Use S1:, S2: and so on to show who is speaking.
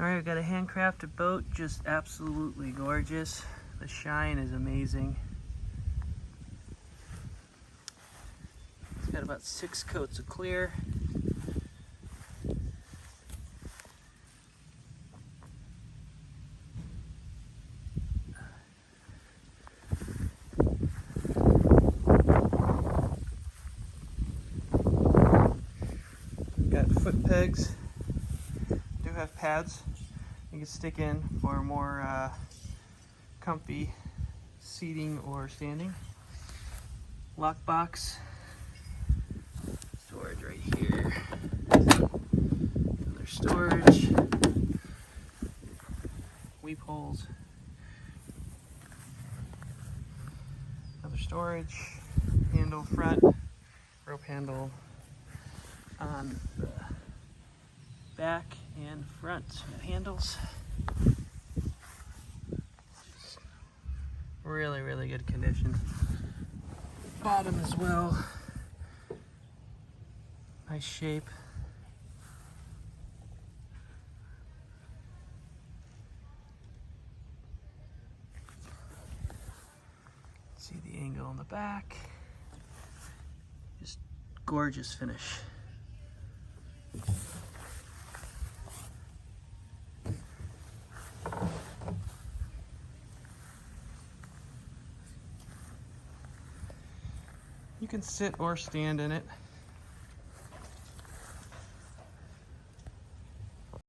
S1: Alright, we've got a handcrafted boat, just absolutely gorgeous. The shine is amazing. It's got about 6 coats of clear. Got foot pegs. Do have pads you can stick in for more comfy seating or standing. Lockbox. Storage right here. Another storage. Weep holes. Another storage. Handle front. Rope handle on the back and front. Handles. Really, really good condition. Bottom as well. Nice shape. See the angle on the back. Just gorgeous finish. You can sit or stand in it.